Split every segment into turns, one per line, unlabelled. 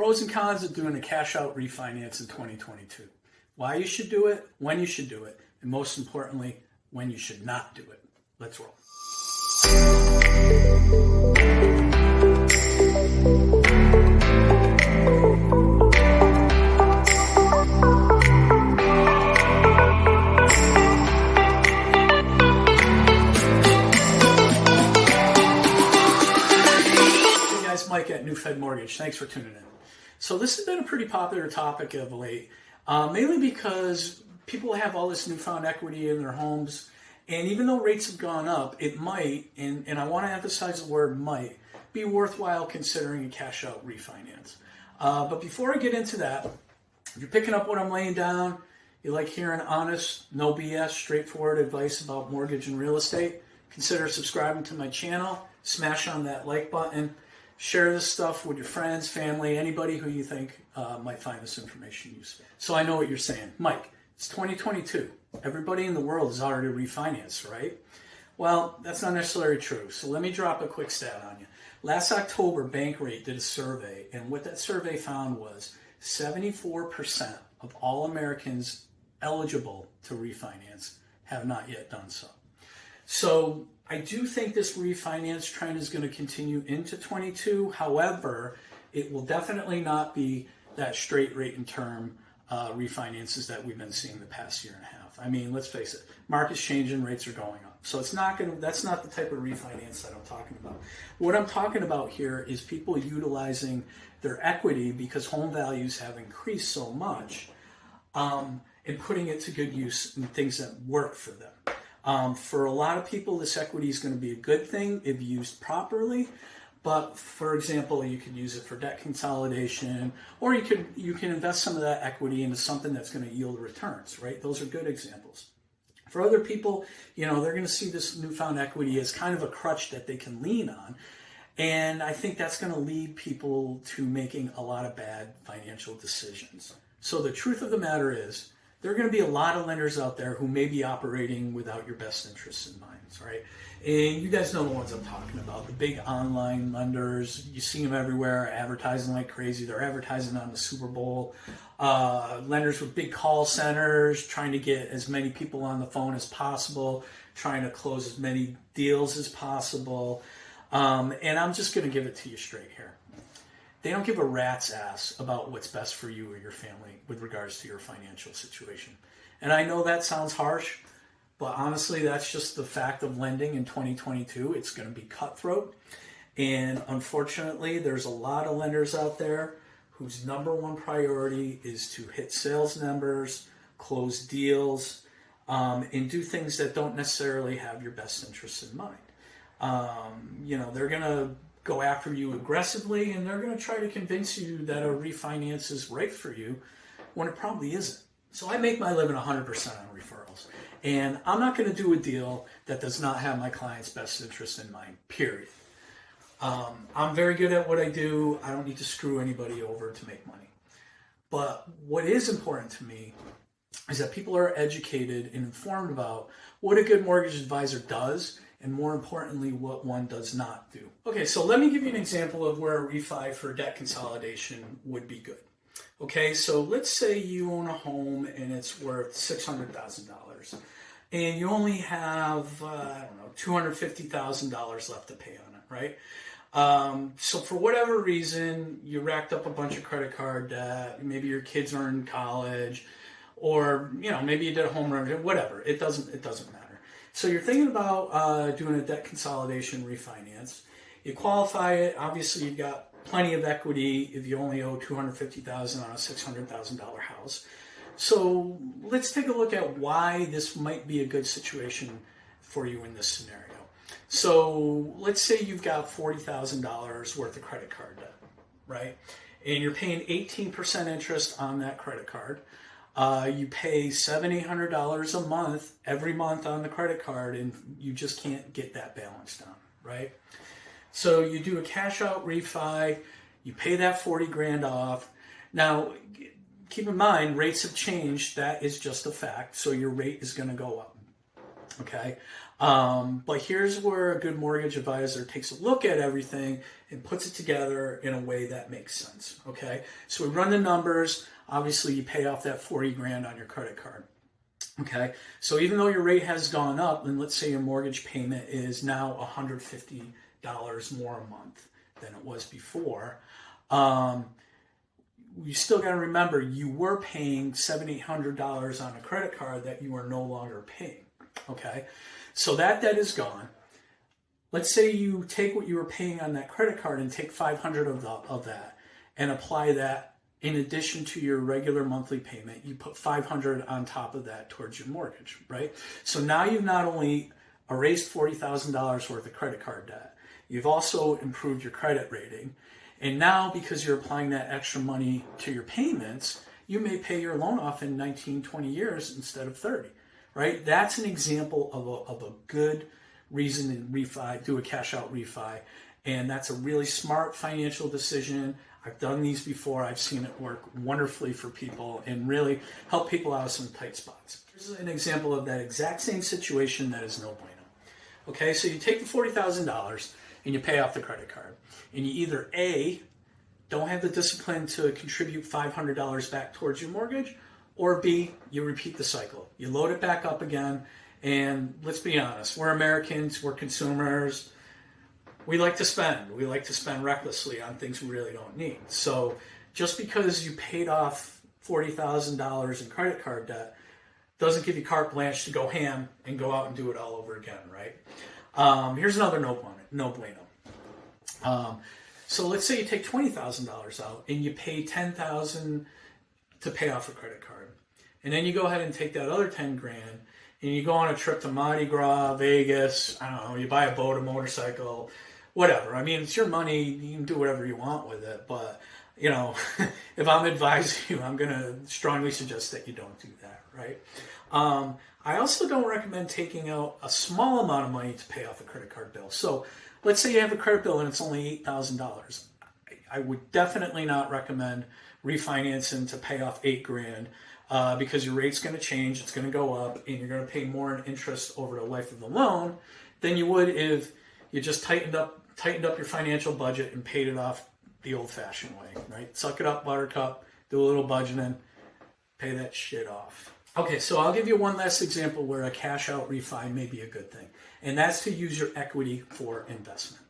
Pros and cons of doing a cash out refinance in 2022. Why you should do it, when you should do it, and most importantly, when you should not do it. Let's roll. Hey guys, Mike at New Fed Mortgage. Thanks for tuning in. So this has been a pretty popular topic of late, mainly because people have all this newfound equity in their homes, and even though rates have gone up, it might, and I want to emphasize the word might, be worthwhile considering a cash out refinance. But before I get into that, if you're picking up what I'm laying down, you like hearing honest, no BS, straightforward advice about mortgage and real estate, consider subscribing to my channel, smash on that like button, share this stuff with your friends, family, anybody who you think might find this information useful. So I know what you're saying. Mike, it's 2022. Everybody in the world has already refinanced, right? Well, that's not necessarily true. So let me drop a quick stat on you. Last October, Bankrate did a survey, and what that survey found was 74% of all Americans eligible to refinance have not yet done so. So I do think this refinance trend is going to continue into 22. However, it will definitely not be that straight rate and term refinances that we've been seeing the past year and a half. I mean, let's face it, market's changing, rates are going up. So it's not going to, that's not the type of refinance that I'm talking about. What I'm talking about here is people utilizing their equity because home values have increased so much, and putting it to good use in things that work for them. For a lot of people, this equity is going to be a good thing if used properly. But for example, you could use it for debt consolidation, or you can invest some of that equity into something that's going to yield returns, right? Those are good examples. For other people, they're going to see this newfound equity as kind of a crutch that they can lean on. And I think that's going to lead people to making a lot of bad financial decisions. So the truth of the matter is, there are going to be a lot of lenders out there who may be operating without your best interests in mind, right? And you guys know the ones I'm talking about, the big online lenders. You see them everywhere, advertising like crazy. They're advertising on the Super Bowl. Lenders with big call centers, trying to get as many people on the phone as possible, trying to close as many deals as possible. And I'm just going to give it to you straight here. They don't give a rat's ass about what's best for you or your family with regards to your financial situation. And I know that sounds harsh, but honestly, that's just the fact of lending in 2022. It's going to be cutthroat. And unfortunately, there's a lot of lenders out there whose number one priority is to hit sales numbers, close deals, and do things that don't necessarily have your best interests in mind. They're going to go after you aggressively, and they're going to try to convince you that a refinance is right for you when it probably isn't. So I make my living 100% on referrals, and I'm not going to do a deal that does not have my client's best interest in mind, period. I'm very good at what I do. I don't need to screw anybody over to make money. But what is important to me is that people are educated and informed about what a good mortgage advisor does, and more importantly, what one does not do. Okay, so let me give you an example of where a refi for debt consolidation would be good. Okay, so let's say you own a home and it's worth $600,000, and you only have, $250,000 left to pay on it, right? So for whatever reason, you racked up a bunch of credit card debt, maybe your kids are in college, or, maybe you did a home run, whatever, it doesn't matter. So you're thinking about doing a debt consolidation refinance. You qualify it. Obviously, you've got plenty of equity if you only owe $250,000 on a $600,000 house. So let's take a look at why this might be a good situation for you in this scenario. So let's say you've got $40,000 worth of credit card debt, right? And you're paying 18% interest on that credit card. You pay $700-800 a month every month on the credit card, and you just can't get that balance down, right? So you do a cash out refi, you pay that 40 grand off. Now, keep in mind, rates have changed. That is just a fact. So your rate is going to go up. Okay. But here's where a good mortgage advisor takes a look at everything and puts it together in a way that makes sense. Okay, so we run the numbers. Obviously, you pay off that 40 grand on your credit card. Okay, so even though your rate has gone up, and let's say your mortgage payment is now $150 more a month than it was before, you still got to remember you were paying $700-800 on a credit card that you are no longer paying. Okay, so that debt is gone. Let's say you take what you were paying on that credit card and take $500 of that and apply that in addition to your regular monthly payment. You put $500 on top of that towards your mortgage, right? So now you've not only erased $40,000 worth of credit card debt, you've also improved your credit rating. And now, because you're applying that extra money to your payments, you may pay your loan off in 19, 20 years instead of 30, right? That's an example of a good reason to refi, do a cash out refi. And that's a really smart financial decision. I've done these before. I've seen it work wonderfully for people and really help people out of some tight spots. Here's an example of that exact same situation that is no bueno. Okay, so you take the $40,000 and you pay off the credit card. And you either A, don't have the discipline to contribute $500 back towards your mortgage, or B, you repeat the cycle. You load it back up again, and let's be honest, we're Americans, we're consumers, we like to spend. We like to spend recklessly on things we really don't need. So just because you paid off $40,000 in credit card debt doesn't give you carte blanche to go ham and go out and do it all over again, right? Here's another no bueno. So let's say you take $20,000 out and you pay $10,000 to pay off a credit card. And then you go ahead and take that other 10 grand and you go on a trip to Mardi Gras, Vegas, I don't know, you buy a boat, a motorcycle, whatever. I mean, it's your money, you can do whatever you want with it, but you know, if I'm advising you, I'm going to strongly suggest that you don't do that, right? I also don't recommend taking out a small amount of money to pay off a credit card bill. So let's say you have a credit bill and it's only $8,000. I would definitely not recommend refinancing to pay off $8,000 because your rate's going to change, it's going to go up, and you're going to pay more in interest over the life of the loan than you would if you just tightened up your financial budget and paid it off the old-fashioned way, right? Suck it up, buttercup, do a little budgeting, pay that shit off. Okay, so I'll give you one last example where a cash-out refi may be a good thing, and that's to use your equity for investment.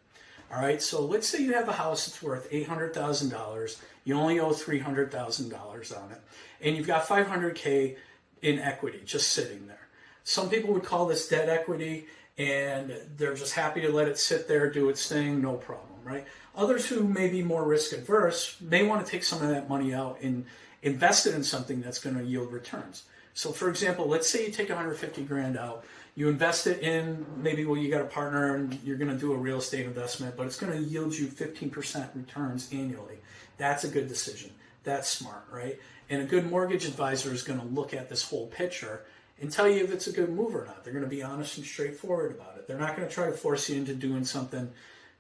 All right, so let's say you have a house that's worth $800,000. You only owe $300,000 on it, and you've got $500K in equity just sitting there. Some people would call this debt equity, and they're just happy to let it sit there, do its thing, no problem, right? Others who may be more risk adverse may want to take some of that money out and invest it in something that's going to yield returns. So for example, let's say you take $150,000 out, you invest it in maybe you got a partner and you're going to do a real estate investment, but it's going to yield you 15% returns annually. That's a good decision. That's smart, right? And a good mortgage advisor is going to look at this whole picture and tell you if it's a good move or not. They're going to be honest and straightforward about it. They're not going to try to force you into doing something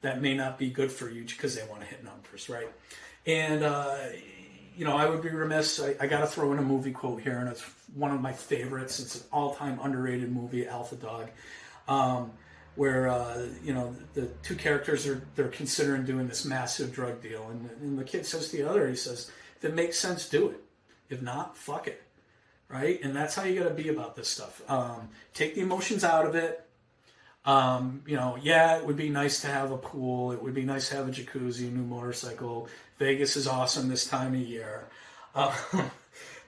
that may not be good for you because they want to hit numbers, right? And, I would be remiss. I got to throw in a movie quote here, and it's one of my favorites. It's an all-time underrated movie, Alpha Dog, where, the two characters they're considering doing this massive drug deal. And the kid says to the other, he says, if it makes sense, do it. If not, fuck it. Right? And that's how you got to be about this stuff. Take the emotions out of it. It would be nice to have a pool. It would be nice to have a jacuzzi, a new motorcycle. Vegas is awesome this time of year.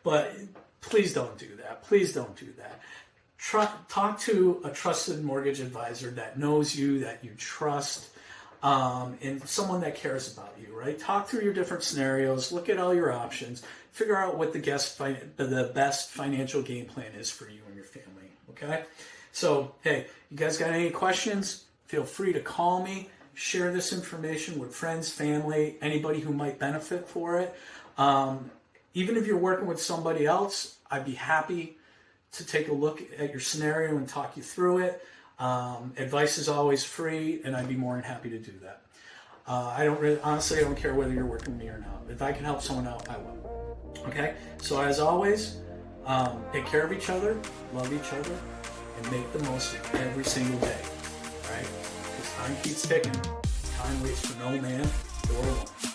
But please don't do that. Please don't do that. Talk to a trusted mortgage advisor that knows you, that you trust, and someone that cares about you, right? Talk through your different scenarios. Look at all your options. Figure out what the best financial game plan is for you and your family, okay? So, hey, you guys got any questions? Feel free to call me. Share this information with friends, family, anybody who might benefit for it. Even if you're working with somebody else, I'd be happy to take a look at your scenario and talk you through it. Advice is always free, and I'd be more than happy to do that. I don't care whether you're working with me or not. If I can help someone out, I will. Okay? So as always, take care of each other, love each other, and make the most of every single day, right? Because time keeps ticking. Time waits for no man or woman.